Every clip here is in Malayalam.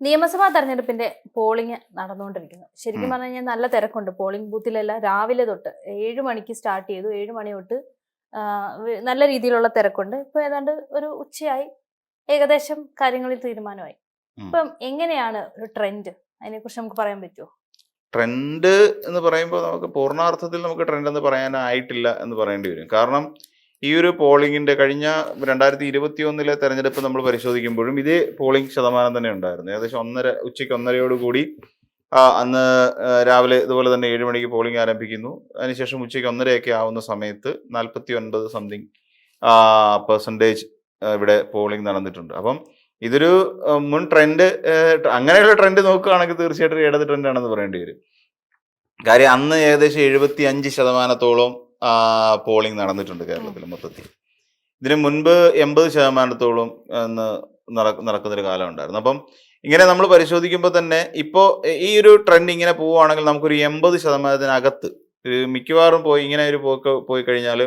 നിയമസഭാ തെരഞ്ഞെടുപ്പിന്റെ പോളിംഗ് നടന്നുകൊണ്ടിരിക്കുന്നു. ശരിക്കും പറഞ്ഞു കഴിഞ്ഞാൽ നല്ല തിരക്കുണ്ട്. പോളിംഗ് ബൂത്തിലെല്ലാം രാവിലെ തൊട്ട് 7 മണിക്ക് സ്റ്റാർട്ട് ചെയ്തു. 7 മണി തൊട്ട് നല്ല രീതിയിലുള്ള തിരക്കുണ്ട്. ഇപ്പൊ ഏതാണ്ട് ഒരു ഉച്ചയായി, ഏകദേശം കാര്യങ്ങളിൽ തീരുമാനമായി. ഇപ്പം എങ്ങനെയാണ് ഒരു ട്രെൻഡ്, അതിനെക്കുറിച്ച് നമുക്ക് പറയാൻ പറ്റുമോ? ട്രെൻഡ് എന്ന് പറയുമ്പോൾ നമുക്ക് പൂർണ്ണാർത്ഥത്തിൽ നമുക്ക് ട്രെൻഡ് എന്ന് പറയാനായിട്ടില്ല എന്ന് പറയേണ്ടി വരും. കാരണം ഈ ഒരു പോളിംഗിന്റെ കഴിഞ്ഞ 2021 തെരഞ്ഞെടുപ്പ് നമ്മൾ പരിശോധിക്കുമ്പോഴും ഇതേ പോളിംഗ് ശതമാനം തന്നെ ഉണ്ടായിരുന്നു. ഏകദേശം ഉച്ചയ്ക്ക് 1:30 കൂടി അന്ന് രാവിലെ ഇതുപോലെ തന്നെ 7 മണിക്ക് പോളിംഗ് ആരംഭിക്കുന്നു. അതിനുശേഷം ഉച്ചയ്ക്ക് 1:30 ആവുന്ന സമയത്ത് 49 സംതിങ് പെർസെൻറ്റേജ് ഇവിടെ പോളിംഗ് നടന്നിട്ടുണ്ട്. അപ്പം ഇതൊരു മുൻ ട്രെൻഡ്, അങ്ങനെയുള്ള ട്രെൻഡ് നോക്കുകയാണെങ്കിൽ തീർച്ചയായിട്ടും ഇടത് ട്രെൻഡാണെന്ന് പറയേണ്ടി വരും. കാര്യം അന്ന് ഏകദേശം 75% പോളിംഗ് നടന്നിട്ടുണ്ട് കേരളത്തിൽ മൊത്തത്തിൽ. ഇതിന് മുൻപ് 80% നടക്കുന്നൊരു കാലം ഉണ്ടായിരുന്നു. അപ്പം ഇങ്ങനെ നമ്മൾ പരിശോധിക്കുമ്പോൾ തന്നെ ഇപ്പോൾ ഈ ഒരു ട്രെൻഡ് ഇങ്ങനെ പോവുകയാണെങ്കിൽ നമുക്കൊരു 80% മിക്കവാറും ഇങ്ങനെ ഒരു പോയി കഴിഞ്ഞാൽ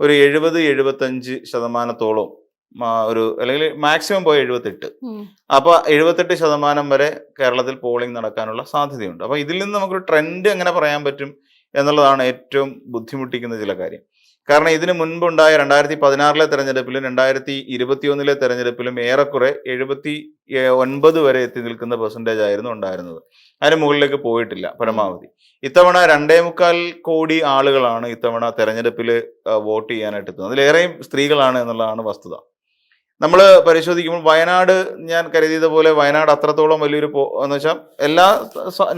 ഒരു 70-75% അല്ലെങ്കിൽ മാക്സിമം പോയി 78. അപ്പൊ 78% വരെ കേരളത്തിൽ പോളിംഗ് നടക്കാനുള്ള സാധ്യതയുണ്ട്. അപ്പൊ ഇതിൽ നിന്ന് നമുക്കൊരു ട്രെൻഡ് എങ്ങനെ പറയാൻ പറ്റും എന്നുള്ളതാണ് ഏറ്റവും ബുദ്ധിമുട്ടിക്കുന്ന ചില കാര്യം. കാരണം ഇതിന് മുൻപുണ്ടായ 2016 തെരഞ്ഞെടുപ്പിലും 2021 തെരഞ്ഞെടുപ്പിലും ഏറെക്കുറെ 79 വരെ എത്തി നിൽക്കുന്ന പെർസെൻറ്റേജ് ആയിരുന്നു ഉണ്ടായിരുന്നത്. അതിന് മുകളിലേക്ക് പോയിട്ടില്ല പരമാവധി. ഇത്തവണ 2.25 കോടി ആളുകളാണ് ഇത്തവണ തെരഞ്ഞെടുപ്പിൽ വോട്ട് ചെയ്യാനായിട്ട് എത്തുന്നത്. അതിലേറെയും സ്ത്രീകളാണ് എന്നുള്ളതാണ് വസ്തുത. നമ്മൾ പരിശോധിക്കുമ്പോൾ വയനാട്, ഞാൻ കരുതിയത് പോലെ വയനാട് അത്രത്തോളം വലിയൊരു എന്ന് വെച്ചാൽ എല്ലാ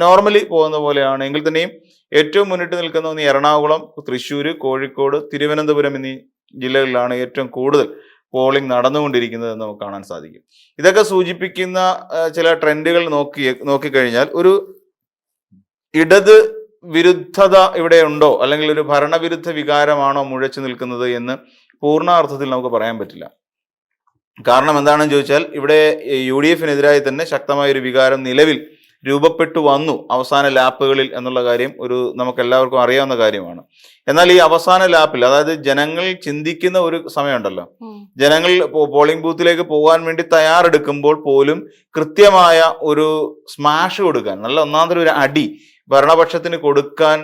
നോർമലി പോകുന്ന പോലെയാണ്. എങ്കിൽ തന്നെയും ഏറ്റവും മുന്നിട്ട് നിൽക്കുന്ന ഒന്ന് എറണാകുളം, തൃശ്ശൂർ, കോഴിക്കോട്, തിരുവനന്തപുരം എന്നീ ജില്ലകളിലാണ് ഏറ്റവും കൂടുതൽ പോളിംഗ് നടന്നുകൊണ്ടിരിക്കുന്നത് എന്ന് നമുക്ക് കാണാൻ സാധിക്കും. ഇതൊക്കെ സൂചിപ്പിക്കുന്ന ചില ട്രെൻഡുകൾ നോക്കിക്കഴിഞ്ഞാൽ ഒരു ഇടത് വിരുദ്ധത ഇവിടെ ഉണ്ടോ, അല്ലെങ്കിൽ ഒരു ഭരണവിരുദ്ധ വികാരമാണോ മുഴച്ചു നിൽക്കുന്നത് എന്ന് പൂർണ്ണാർത്ഥത്തിൽ നമുക്ക് പറയാൻ പറ്റില്ല. കാരണം എന്താണെന്ന് ചോദിച്ചാൽ ഇവിടെ UDF-നെതിരായി തന്നെ ശക്തമായ ഒരു വികാരം നിലവിൽ രൂപപ്പെട്ടു വന്നു അവസാന ലാപ്പുകളിൽ എന്നുള്ള കാര്യം നമുക്ക് എല്ലാവർക്കും അറിയാവുന്ന കാര്യമാണ്. എന്നാൽ ഈ അവസാന ലാപ്പിൽ, അതായത് ജനങ്ങൾ ചിന്തിക്കുന്ന ഒരു സമയമുണ്ടല്ലോ, ജനങ്ങൾ പോളിംഗ് ബൂത്തിലേക്ക് പോകാൻ വേണ്ടി തയ്യാറെടുക്കുമ്പോൾ പോലും കൃത്യമായ ഒരു സ്മാഷ് കൊടുക്കാൻ, നല്ല ഒന്നാമതൊരു ഒരു അടി ഭരണപക്ഷത്തിന് കൊടുക്കാൻ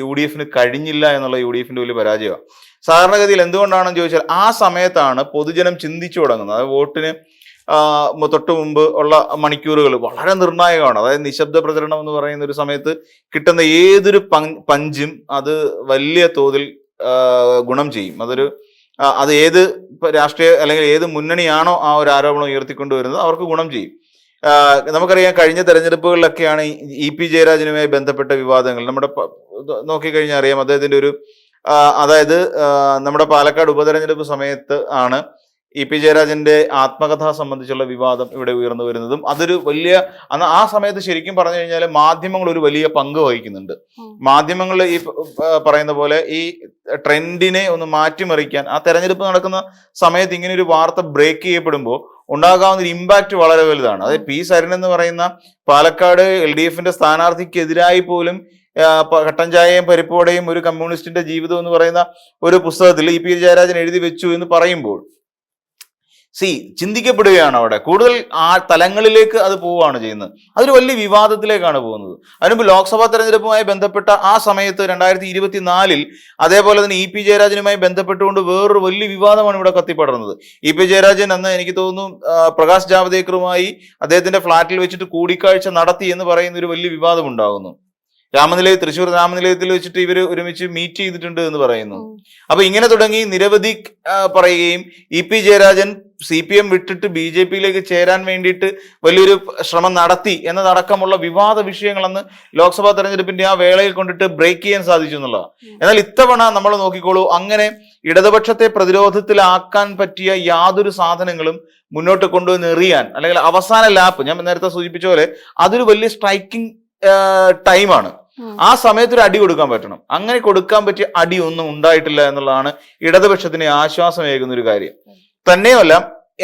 UDF-ന് കഴിഞ്ഞില്ല എന്നുള്ള UDF-ന്റെ വലിയ പരാജയമാണ്. സാധാരണഗതിയിൽ എന്തുകൊണ്ടാണെന്ന് ചോദിച്ചാൽ ആ സമയത്താണ് പൊതുജനം ചിന്തിച്ചു തുടങ്ങുന്നത്. അതായത് വോട്ടിന് തൊട്ട് മുമ്പ് ഉള്ള മണിക്കൂറുകൾ വളരെ നിർണായകമാണ്. അതായത് നിശബ്ദ പ്രചരണം എന്ന് പറയുന്ന ഒരു സമയത്ത് കിട്ടുന്ന ഏതൊരു പഞ്ചും അത് വലിയ തോതിൽ ഗുണം ചെയ്യും. അത് ഏത് രാഷ്ട്രീയ അല്ലെങ്കിൽ ഏത് മുന്നണിയാണോ ആ ഒരു ആരോപണം ഉയർത്തിക്കൊണ്ടുവരുന്നത് അവർക്ക് ഗുണം ചെയ്യും. നമുക്കറിയാം, കഴിഞ്ഞ തെരഞ്ഞെടുപ്പുകളിലൊക്കെയാണ് EP ജയരാജനുമായി ബന്ധപ്പെട്ട വിവാദങ്ങൾ നമ്മുടെ നോക്കിക്കഴിഞ്ഞാൽ അറിയാം. അദ്ദേഹത്തിന്റെ അതായത് നമ്മുടെ പാലക്കാട് ഉപതെരഞ്ഞെടുപ്പ് സമയത്ത് ആണ് EP ജയരാജന്റെ ആത്മകഥ സംബന്ധിച്ചുള്ള വിവാദം ഇവിടെ ഉയർന്നു വരുന്നതും. അതൊരു വലിയ ആ സമയത്ത് ശരിക്കും പറഞ്ഞു കഴിഞ്ഞാൽ മാധ്യമങ്ങൾ ഒരു വലിയ പങ്ക് വഹിക്കുന്നുണ്ട്. മാധ്യമങ്ങൾ ഈ പറയുന്ന പോലെ ഈ ട്രെൻഡിനെ ഒന്ന് മാറ്റിമറിക്കാൻ ആ തെരഞ്ഞെടുപ്പ് നടക്കുന്ന സമയത്ത് ഇങ്ങനെ ഒരു വാർത്ത ബ്രേക്ക് ചെയ്യപ്പെടുമ്പോൾ ഉണ്ടാകാവുന്ന ഒരു ഇമ്പാക്ട് വളരെ വലുതാണ്. അതായത് P സരിൻ എന്ന് പറയുന്ന പാലക്കാട് LDF-ന്റെ സ്ഥാനാർത്ഥിക്കെതിരായി പോലും കട്ടൻ ചായയും പരിപ്പോടെയും ഒരു കമ്മ്യൂണിസ്റ്റിന്റെ ജീവിതം എന്ന് പറയുന്ന ഒരു പുസ്തകത്തിൽ EP ജയരാജൻ എഴുതി വെച്ചു എന്ന് പറയുമ്പോൾ ചിന്തിക്കപ്പെടുകയാണ്. അവിടെ കൂടുതൽ ആ തലങ്ങളിലേക്ക് അത് പോവുകയാണ് ചെയ്യുന്നത്. അതൊരു വലിയ വിവാദത്തിലേക്കാണ് പോകുന്നത്. അതിനുമുമ്പ് ലോക്സഭാ തെരഞ്ഞെടുപ്പുമായി ബന്ധപ്പെട്ട ആ സമയത്ത് 2024 അതേപോലെ തന്നെ EP ജയരാജനുമായി ബന്ധപ്പെട്ടുകൊണ്ട് വേറൊരു വലിയ വിവാദമാണ് ഇവിടെ കത്തിപ്പടർന്നത്. EP ജയരാജൻ അന്ന് എനിക്ക് തോന്നുന്നു പ്രകാശ് ജാവ്ദേക്കറുമായി അദ്ദേഹത്തിന്റെ ഫ്ളാറ്റിൽ വെച്ചിട്ട് കൂടിക്കാഴ്ച നടത്തി എന്ന് പറയുന്ന ഒരു വലിയ വിവാദം ഉണ്ടാകുന്നു. തൃശ്ശൂർ രാമനിലയത്തിൽ വെച്ചിട്ട് ഇവർ ഒരുമിച്ച് മീറ്റ് ചെയ്തിട്ടുണ്ട് എന്ന് പറയുന്നു. അപ്പൊ ഇങ്ങനെ തുടങ്ങി നിരവധി പറയുകയും EP ജയരാജൻ CPM വിട്ടിട്ട് BJP-യിലേക്ക് ചേരാൻ വേണ്ടിയിട്ട് വലിയൊരു ശ്രമം നടത്തി എന്നതടക്കമുള്ള വിവാദ വിഷയങ്ങളെന്ന് ലോക്സഭാ തെരഞ്ഞെടുപ്പിന്റെ ആ വേളയിൽ കൊണ്ടിട്ട് ബ്രേക്ക് ചെയ്യാൻ സാധിച്ചു എന്നുള്ളതാണ്. എന്നാൽ ഇത്തവണ നമ്മൾ നോക്കിക്കോളൂ, അങ്ങനെ ഇടതുപക്ഷത്തെ പ്രതിരോധത്തിലാക്കാൻ പറ്റിയ യാതൊരു സാധനങ്ങളും മുന്നോട്ട് കൊണ്ടുവന്ന് എറിയാൻ, അല്ലെങ്കിൽ അവസാന ലാപ്പ് ഞാൻ നേരത്തെ സൂചിപ്പിച്ച പോലെ അതൊരു വലിയ സ്ട്രൈക്കിംഗ് ടൈമാണ്. ആ സമയത്ത് ഒരു അടി കൊടുക്കാൻ പറ്റണം. അങ്ങനെ കൊടുക്കാൻ പറ്റിയ അടി ഒന്നും ഉണ്ടായിട്ടില്ല എന്നുള്ളതാണ് ഇടതുപക്ഷത്തിന് ആശ്വാസമേകുന്ന ഒരു കാര്യം. തന്നെയുമല്ല,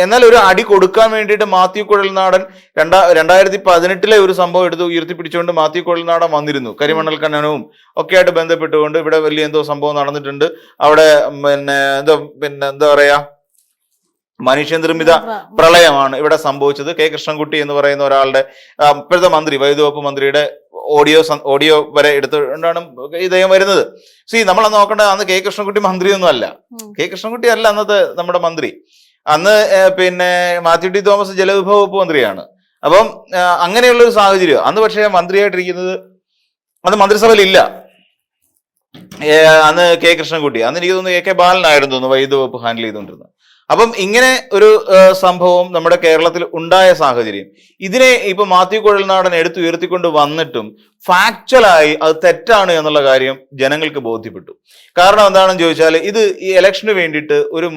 എന്നാൽ ഒരു അടി കൊടുക്കാൻ വേണ്ടിയിട്ട് മാത്യു കുഴൽനാടൻ 2018 ഒരു സംഭവം ഉയർത്തിപ്പിടിച്ചുകൊണ്ട് മാത്യു കുഴൽനാടൻ വന്നിരുന്നു. കരിമണൽ ഖനനവും ഒക്കെ ആയിട്ട് ബന്ധപ്പെട്ടുകൊണ്ട് ഇവിടെ വലിയ എന്തോ സംഭവം നടന്നിട്ടുണ്ട്. അവിടെ എന്താ പറയാ, മനുഷ്യനിർമ്മിത പ്രളയമാണ് ഇവിടെ സംഭവിച്ചത്. കെ കൃഷ്ണൻകുട്ടി എന്ന് പറയുന്ന ഒരാളുടെ ഇപ്പോഴത്തെ മന്ത്രി, വൈദ്യുതി വകുപ്പ് മന്ത്രിയുടെ ഓഡിയോ വരെ എടുത്തുകൊണ്ടാണ് ഇദ്ദേഹം വരുന്നത്. നമ്മൾ നോക്കേണ്ടത് അന്ന് കെ കൃഷ്ണൻകുട്ടി മന്ത്രിയൊന്നും അല്ല. കെ കൃഷ്ണൻകുട്ടി അല്ല അന്നത്തെ നമ്മുടെ മന്ത്രി. അന്ന് പിന്നെ മാത്യു ടി തോമസ് ജലവിഭവ വകുപ്പ് മന്ത്രിയാണ്. അപ്പം അങ്ങനെയുള്ള ഒരു സാഹചര്യം അന്ന്. പക്ഷേ മന്ത്രിയായിട്ടിരിക്കുന്നത് അന്ന് മന്ത്രിസഭയിൽ ഇല്ല. അന്ന് കെ കൃഷ്ണൻകുട്ടി, അന്ന് എനിക്ക് തോന്നുന്നു കെ ബാലനായിരുന്നു തോന്നുന്നു വൈദ്യുതി വകുപ്പ് ഹാൻഡിൽ ചെയ്തുകൊണ്ടിരുന്നത്. അപ്പം ഇങ്ങനെ ഒരു സംഭവം നമ്മുടെ കേരളത്തിൽ ഉണ്ടായ സാഹചര്യം, ഇതിനെ ഇപ്പൊ മാത്യു കുഴൽനാടൻ എടുത്തുയർത്തിക്കൊണ്ട് വന്നിട്ടും ഫാക്ച്വലായി അത് തെറ്റാണ് എന്നുള്ള കാര്യം ജനങ്ങൾക്ക് ബോധ്യപ്പെട്ടു. കാരണം എന്താണെന്ന് ചോദിച്ചാൽ, ഇത് ഈ ഇലക്ഷന് വേണ്ടിയിട്ട് ഒരു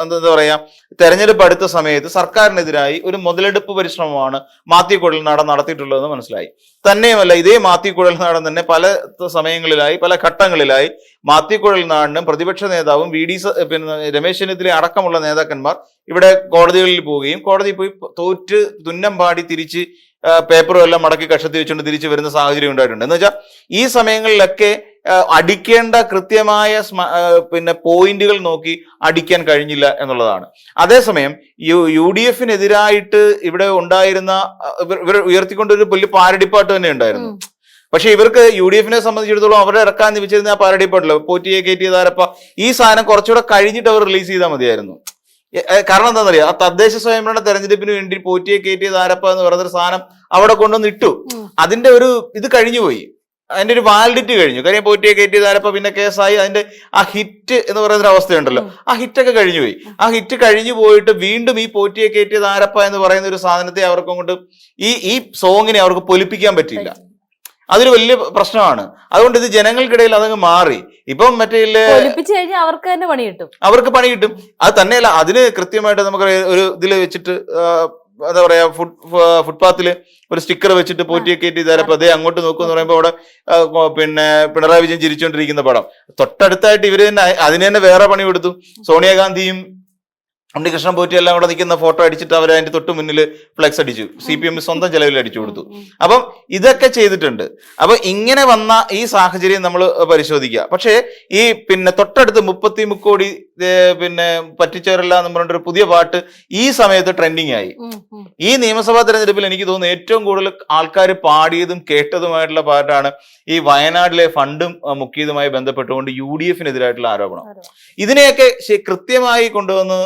എന്താ പറയാ, തെരഞ്ഞെടുപ്പ് അടുത്ത സമയത്ത് സർക്കാരിനെതിരായി ഒരു മുതലെടുപ്പ് പരിശ്രമമാണ് മാത്യു കുഴൽനാടൻ നടത്തിയിട്ടുള്ളതെന്ന് മനസ്സിലായി. തന്നെയുമല്ല, ഇതേ മാത്യു കുഴൽനാടൻ തന്നെ പല സമയങ്ങളിലായി, പല ഘട്ടങ്ങളിലായി മാത്യു കുഴൽനാടനും പ്രതിപക്ഷ നേതാവും പിന്നെ രമേശ് ചെന്നിത്തല അടക്കമുള്ള നേതാക്കന്മാർ ഇവിടെ കോടതികളിൽ പോവുകയും കോടതിയിൽ പോയി തോറ്റ് തുന്നം പാടി തിരിച്ച് പേപ്പറും എല്ലാം മടക്കി കഷത്തി വെച്ചുകൊണ്ട് തിരിച്ചു വരുന്ന സാഹചര്യം ഉണ്ടായിട്ടുണ്ട്. എന്ന് വെച്ചാൽ ഈ സമയങ്ങളിലൊക്കെ അടിക്കേണ്ട കൃത്യമായ പിന്നെ പോയിന്റുകൾ നോക്കി അടിക്കാൻ കഴിഞ്ഞില്ല എന്നുള്ളതാണ്. അതേസമയം UDF-നെതിരായിട്ട് ഇവിടെ ഉണ്ടായിരുന്ന ഇവർ ഉയർത്തിക്കൊണ്ടൊരു വലിയ പാരടിപ്പാട്ട് തന്നെ ഉണ്ടായിരുന്നു. പക്ഷെ ഇവർക്ക് UDF-നെ സംബന്ധിച്ചിടത്തോളം അവരുടെ ഇറക്കാൻ നിമിച്ചിരുന്ന ആ പാരടിപ്പാട്ടില്ല, പോറ്റിയെ കയറ്റിയതാരപ്പ ഈ സാധനം കുറച്ചുകൂടെ കഴിഞ്ഞിട്ട് അവർ റിലീസ് ചെയ്താൽ മതിയായിരുന്നു. കാരണം എന്താണെന്നറിയാം, ആ തദ്ദേശ സ്വയംഭരണ തെരഞ്ഞെടുപ്പിന് വേണ്ടി പോറ്റിയെ കയറ്റിയത് ആരപ്പ എന്ന് പറയുന്നൊരു സാധനം അവിടെ കൊണ്ടുവന്ന് ഇട്ടു. അതിന്റെ ഒരു ഇത് കഴിഞ്ഞുപോയി, അതിന്റെ ഒരു വാലിഡിറ്റി കഴിഞ്ഞു. കാര്യം പോറ്റിയെ കയറ്റിയത് ആരപ്പ പിന്നെ കേസായി. അതിന്റെ ആ ഹിറ്റ് എന്ന് പറയുന്ന അവസ്ഥയുണ്ടല്ലോ, ആ ഹിറ്റൊക്കെ കഴിഞ്ഞുപോയി. ആ ഹിറ്റ് കഴിഞ്ഞു പോയിട്ട് വീണ്ടും ഈ പോറ്റിയെ കയറ്റിയത് ആരപ്പ എന്ന് പറയുന്ന ഒരു സാധനത്തെ അവർക്ക് കൊണ്ട് ഈ സോങ്ങിനെ അവർക്ക് പൊലിപ്പിക്കാൻ പറ്റില്ല. അതൊരു വലിയ പ്രശ്നമാണ്. അതുകൊണ്ട് ഇത് ജനങ്ങൾക്കിടയിൽ അതങ്ങ് മാറി. ഇപ്പം മറ്റേ അവർക്ക് പണി കിട്ടും. അത് തന്നെയല്ല, അതിന് കൃത്യമായിട്ട് നമുക്ക് ഒരു ഇതിൽ വെച്ചിട്ട് എന്താ പറയാ, ഫുട്പാത്തില് ഒരു സ്റ്റിക്കർ വെച്ചിട്ട് പോറ്റിയെ കയറ്റി തരപ്പോ അതേ അങ്ങോട്ട് നോക്കുമെന്ന് പറയുമ്പോൾ അവിടെ പിന്നെ പിണറായി വിജയൻ ചിരിച്ചുകൊണ്ടിരിക്കുന്ന പടം. തൊട്ടടുത്തായിട്ട് ഇവര് തന്നെ അതിന് തന്നെ വേറെ പണി കൊടുത്തു. സോണിയാഗാന്ധിയും ഉണ്ണികൃഷ്ണൻ പോറ്റി എല്ലാം കൂടെ നിൽക്കുന്ന ഫോട്ടോ അടിച്ചിട്ട് അവർ അതിന്റെ തൊട്ട് മുന്നിൽ ഫ്ലെക്സ് അടിച്ചു. CPM സ്വന്തം ചെലവിൽ അടിച്ചു കൊടുത്തു. അപ്പം ഇതൊക്കെ ചെയ്തിട്ടുണ്ട്. അപ്പൊ ഇങ്ങനെ വന്ന ഈ സാഹചര്യം നമ്മൾ പരിശോധിക്കുക. പക്ഷേ ഈ പിന്നെ തൊട്ടടുത്ത് 30 കോടി പിന്നെ പറ്റിച്ചേരല്ല എന്ന് പറഞ്ഞിട്ടൊരു പുതിയ പാട്ട് ഈ സമയത്ത് ട്രെൻഡിങ് ആയി. ഈ നിയമസഭാ തെരഞ്ഞെടുപ്പിൽ എനിക്ക് തോന്നുന്നു ഏറ്റവും കൂടുതൽ ആൾക്കാർ പാടിയതും കേട്ടതുമായിട്ടുള്ള പാട്ടാണ് ഈ വയനാട്ടിലെ ഫണ്ടും മുക്കിയതുമായി ബന്ധപ്പെട്ടുകൊണ്ട് UDF-നെതിരായിട്ടുള്ള ആരോപണം. ഇതിനെയൊക്കെ കൃത്യമായി കൊണ്ടുവന്ന്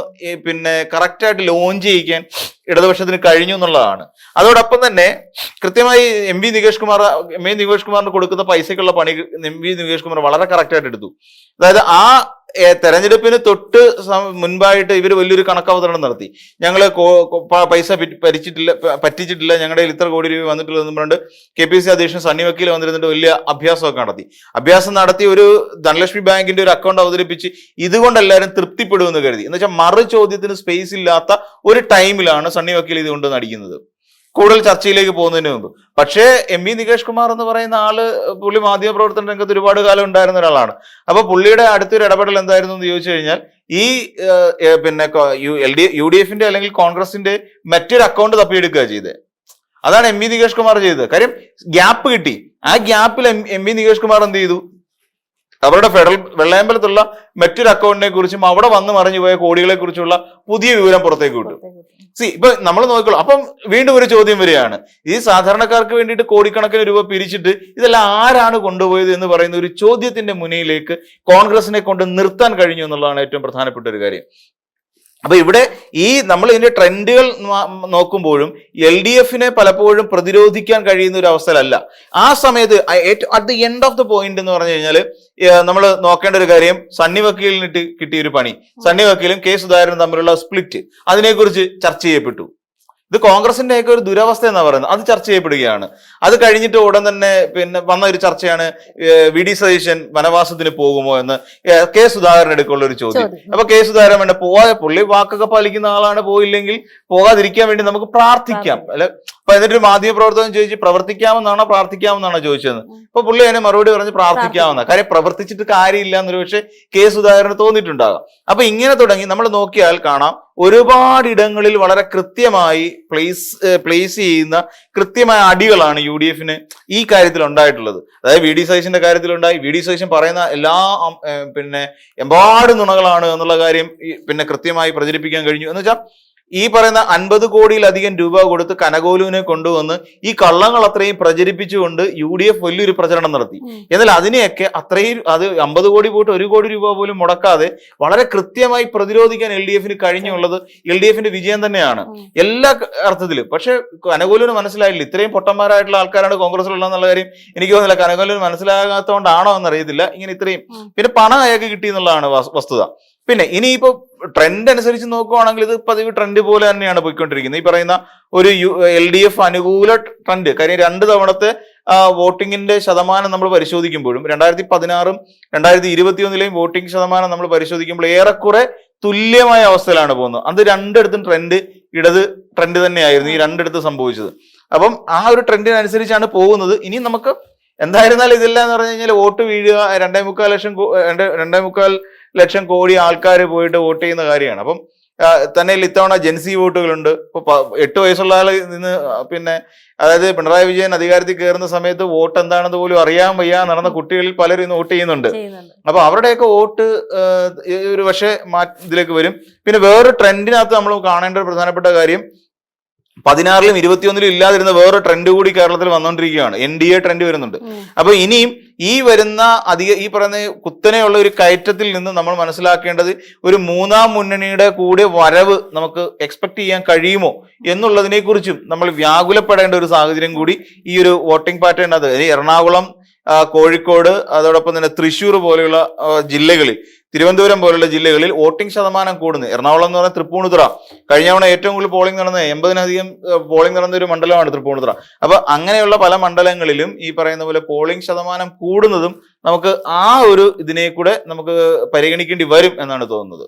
പിന്നെ കറക്റ്റായിട്ട് ലോഞ്ച് ചെയ്യിക്കാൻ ഇടതുപക്ഷത്തിന് കഴിഞ്ഞു എന്നുള്ളതാണ്. അതോടൊപ്പം തന്നെ കൃത്യമായി എം വി നികേഷ് കുമാറിന് കൊടുക്കുന്ന പൈസക്കുള്ള പണി MV നികേഷ് കുമാർ വളരെ കറക്റ്റായിട്ട് എടുത്തു. അതായത് ആ തെരഞ്ഞെടുപ്പിന് തൊട്ട് മുൻപായിട്ട് ഇവർ വലിയൊരു കണക്കവതരണം നടത്തി. ഞങ്ങള് പൈസ പറ്റിച്ചിട്ടില്ല, ഞങ്ങളുടെ ഇത്ര കോടി രൂപ വന്നിട്ടില്ലെന്ന് പറഞ്ഞിട്ട് KPCC അധ്യക്ഷൻ സണ്ണി വക്കീൽ വന്നിരുന്നിട്ട് വലിയ അഭ്യാസമൊക്കെ നടത്തി. അഭ്യാസം നടത്തി ഒരു ധനലക്ഷ്മി ബാങ്കിന്റെ ഒരു അക്കൗണ്ട് അവതരിപ്പിച്ച് ഇതുകൊണ്ട് എല്ലാവരും തൃപ്തിപ്പെടുമെന്ന് കരുതി. എന്ന് വെച്ചാൽ മറു ചോദ്യത്തിന് സ്പേസ് ഇല്ലാത്ത ഒരു ടൈമിലാണ് സണ്ണി വക്കീൽ ഇത് കൊണ്ട് നടിക്കുന്നത്, കൂടുതൽ ചർച്ചയിലേക്ക് പോകുന്നതിന് മുമ്പ്. പക്ഷേ MV നികേഷ് കുമാർ എന്ന് പറയുന്ന ആള്, പുള്ളി മാധ്യമപ്രവർത്തന രംഗത്ത് ഒരുപാട് കാലം ഉണ്ടായിരുന്ന ഒരാളാണ്. അപ്പൊ പുള്ളിയുടെ അടുത്തൊരു ഇടപെടൽ എന്തായിരുന്നു എന്ന് ചോദിച്ചു കഴിഞ്ഞാൽ, ഈ പിന്നെ UDF-ന്റെ അല്ലെങ്കിൽ കോൺഗ്രസിന്റെ മറ്റൊരു അക്കൗണ്ട് തപ്പിയെടുക്കുക ചെയ്തത്. അതാണ് MV നികേഷ് കുമാർ ചെയ്തത്. കാര്യം ഗ്യാപ്പ് കിട്ടി. ആ ഗ്യാപ്പിൽ MV നികേഷ് കുമാർ എന്ത് ചെയ്തു, അവരുടെ ഫെഡറൽ വെള്ളയമ്പലത്തുള്ള മറ്റൊരു അക്കൗണ്ടിനെ കുറിച്ചും അവിടെ വന്ന് മറിഞ്ഞു പോയ കോടികളെ കുറിച്ചുള്ള പുതിയ വിവരം പുറത്തേക്ക് വിട്ടു. ഇപ്പൊ നമ്മൾ നോക്കിക്കോളൂ. അപ്പം വീണ്ടും ഒരു ചോദ്യം വരികയാണ്, ഈ സാധാരണക്കാർക്ക് വേണ്ടിയിട്ട് കോടിക്കണക്കിന് രൂപ പിരിച്ചിട്ട് ഇതെല്ലാം ആരാണ് കൊണ്ടുപോയത് എന്ന് പറയുന്ന ഒരു ചോദ്യത്തിന്റെ മുന്നിലേക്ക് കോൺഗ്രസിനെ കൊണ്ട് നിർത്താൻ കഴിഞ്ഞു എന്നുള്ളതാണ് ഏറ്റവും പ്രധാനപ്പെട്ട ഒരു കാര്യം. അപ്പൊ ഇവിടെ ഈ നമ്മൾ ഇതിന്റെ ട്രെൻഡുകൾ നോക്കുമ്പോഴും LDF-നെ പലപ്പോഴും പ്രതിരോധിക്കാൻ കഴിയുന്ന ഒരു അവസ്ഥയിലല്ല. ആ സമയത്ത് at the end of the point എന്ന് പറഞ്ഞു കഴിഞ്ഞാൽ നമ്മൾ നോക്കേണ്ട ഒരു കാര്യം, സണ്ണി വക്കീലിന് കിട്ടിയ ഒരു പണി, സണ്ണി വക്കീലും K സുധാകരനും തമ്മിലുള്ള സ്പ്ലിറ്റ്, അതിനെക്കുറിച്ച് ചർച്ച ചെയ്യപ്പെട്ടു. ഇത് കോൺഗ്രസിന്റെ ഒക്കെ ഒരു ദുരവസ്ഥ എന്നാ പറയുന്നത്. അത് ചർച്ച ചെയ്യപ്പെടുകയാണ്. അത് കഴിഞ്ഞിട്ട് ഉടൻ തന്നെ പിന്നെ വന്ന ഒരു ചർച്ചയാണ് VD സതീശൻ വനവാസത്തിന് പോകുമോ എന്ന് K സുധാകരൻ എടുക്കുള്ള ഒരു ചോദ്യം. അപ്പൊ K സുധാകരൻ വേണ്ട, പുള്ളി വാക്കൊക്കെ പാലിക്കുന്ന ആളാണ്, പോയില്ലെങ്കിൽ പോകാതിരിക്കാൻ വേണ്ടി നമുക്ക് പ്രാർത്ഥിക്കാം, അല്ലെ അപ്പൊ എന്നിട്ട് മാധ്യമപ്രവർത്തകൻ ചോദിച്ചു പ്രവർത്തിക്കാമെന്നാണോ പ്രാർത്ഥിക്കാമെന്നാണോ ചോദിച്ചത്. അപ്പൊ പുള്ളി അതിന് മറുപടി പറഞ്ഞ് പ്രാർത്ഥിക്കാമെന്ന. കാര്യം പ്രവർത്തിച്ചിട്ട് കാര്യമില്ല എന്നൊരു പക്ഷേ കെ സുധാകരന് തോന്നിയിട്ടുണ്ടാകാം. അപ്പൊ ഇങ്ങനെ തുടങ്ങി നമ്മൾ നോക്കിയാൽ കാണാം ഒരുപാട് ഇടങ്ങളിൽ വളരെ കൃത്യമായി പ്ലേസ് ചെയ്യുന്ന കൃത്യമായ അടികളാണ് UDF-ന് ഈ കാര്യത്തിൽ ഉണ്ടായിട്ടുള്ളത്. അതായത് VD സതീശന്റെ കാര്യത്തിലുണ്ടായി. VD സതീശൻ പറയുന്ന എല്ലാ എമ്പാട് നുണകളാണ് എന്നുള്ള കാര്യം പിന്നെ കൃത്യമായി പ്രചരിപ്പിക്കാൻ കഴിഞ്ഞു. എന്ന് വെച്ചാൽ ഈ പറയുന്ന 50 കോടിയിലധികം രൂപ കൊടുത്ത് കനകോലുവിനെ കൊണ്ടുവന്ന് ഈ കള്ളങ്ങൾ അത്രയും പ്രചരിപ്പിച്ചുകൊണ്ട് UDF വലിയൊരു പ്രചരണം നടത്തി. എന്നാൽ അതിനെയൊക്കെ അത്രയും അത് 50 കോടി പോയിട്ട് 1 കോടി രൂപ പോലും മുടക്കാതെ വളരെ കൃത്യമായി പ്രതിരോധിക്കാൻ LDF-ന് കഴിഞ്ഞുള്ളത് LDF-ന്റെ വിജയം തന്നെയാണ് എല്ലാ അർത്ഥത്തിലും. പക്ഷെ കനകോലുവിന് മനസ്സിലായില്ല ഇത്രയും പൊട്ടന്മാരായിട്ടുള്ള ആൾക്കാരാണ് കോൺഗ്രസിലുള്ളതെന്നുള്ള കാര്യം. എനിക്ക് തോന്നുന്നില്ല കനകോലുവിന് മനസ്സിലാകാത്തതുകൊണ്ടാണോ എന്നറിയത്തില്ല ഇങ്ങനെ ഇത്രയും. പിന്നെ പണം അയാൾക്ക് കിട്ടി എന്നുള്ളതാണ് വസ്തുത. പിന്നെ ഇനിയിപ്പോ ട്രെൻഡ് അനുസരിച്ച് നോക്കുവാണെങ്കിൽ ഇത് പതിവ് ട്രെൻഡ് പോലെ തന്നെയാണ് പോയിക്കൊണ്ടിരിക്കുന്നത്. ഈ പറയുന്ന ഒരു LDF അനുകൂല ട്രെൻഡ്. കാര്യം 2 തവണത്തെ വോട്ടിങ്ങിന്റെ ശതമാനം നമ്മൾ പരിശോധിക്കുമ്പോഴും 2016 2021 വോട്ടിംഗ് ശതമാനം നമ്മൾ പരിശോധിക്കുമ്പോൾ ഏറെക്കുറെ തുല്യമായ അവസ്ഥയിലാണ് പോകുന്നത്. അത് രണ്ടിടത്തും ട്രെൻഡ് ഇടത് ട്രെൻഡ് തന്നെയായിരുന്നു ഈ രണ്ടിടത്ത് സംഭവിച്ചത്. അപ്പം ആ ഒരു ട്രെൻഡിനനുസരിച്ചാണ് പോകുന്നത്. ഇനി നമുക്ക് എന്തായിരുന്നാലും ഇതെല്ലാം എന്ന് പറഞ്ഞു കഴിഞ്ഞാൽ വോട്ട് വീഴുക 2.25 ലക്ഷം കോടി ആൾക്കാർ പോയിട്ട് വോട്ട് ചെയ്യുന്ന കാര്യമാണ്. അപ്പം തന്നെ ഇത്തവണ ജെൻസി വോട്ടുകളുണ്ട്. ഇപ്പൊ 8 വയസ്സുള്ള ആള് നിന്ന് അതായത് പിണറായി വിജയൻ അധികാരത്തിൽ കയറുന്ന സമയത്ത് വോട്ട് എന്താണെന്ന് പോലും അറിയാൻ വയ്യ നടന്ന കുട്ടികളിൽ പലരും ഇന്ന് വോട്ട് ചെയ്യുന്നുണ്ട്. അപ്പൊ അവരുടെയൊക്കെ വോട്ട് ഒരു പക്ഷേ ഇതിലേക്ക് വരും. പിന്നെ വേറൊരു ട്രെൻഡിനകത്ത് നമ്മൾ കാണേണ്ട ഒരു പ്രധാനപ്പെട്ട കാര്യം 16-ലും 21-ലും ഇല്ലാതിരുന്ന വേറൊരു ട്രെൻഡ് കൂടി കേരളത്തിൽ വന്നുകൊണ്ടിരിക്കുകയാണ്. NDA ട്രെൻഡ് വരുന്നുണ്ട്. അപ്പൊ ഇനിയും ഈ വരുന്ന ഈ പറയുന്ന കുത്തനെയുള്ള ഒരു കയറ്റത്തിൽ നിന്ന് നമ്മൾ മനസ്സിലാക്കേണ്ടത് ഒരു 3ാം മുന്നണിയുടെ കൂടെ വരവ് നമുക്ക് എക്സ്പെക്ട് ചെയ്യാൻ കഴിയുമോ എന്നുള്ളതിനെ കുറിച്ചും നമ്മൾ വ്യാകുലപ്പെടേണ്ട ഒരു സാഹചര്യം കൂടി ഈ ഒരു വോട്ടിംഗ് പാറ്റേൺ അത് എറണാകുളം, കോഴിക്കോട്, അതോടൊപ്പം തന്നെ തൃശ്ശൂർ പോലെയുള്ള ജില്ലകളിൽ, തിരുവനന്തപുരം പോലുള്ള ജില്ലകളിൽ വോട്ടിംഗ് ശതമാനം കൂടുന്നു. എറണാകുളം എന്ന് പറഞ്ഞാൽ തൃപ്പൂണിത്തുറ കഴിഞ്ഞ തവണ ഏറ്റവും കൂടുതൽ പോളിംഗ് നടന്ന 80-ലധികം പോളിംഗ് നടന്ന ഒരു മണ്ഡലമാണ് തൃപ്പൂണിത്തുറ. അപ്പൊ അങ്ങനെയുള്ള പല മണ്ഡലങ്ങളിലും ഈ പറയുന്ന പോലെ പോളിംഗ് ശതമാനം കൂടുന്നതും നമുക്ക് ആ ഒരു ഇതിനെ കൂടെ നമുക്ക് പരിഗണിക്കേണ്ടി വരും എന്നാണ് തോന്നുന്നത്.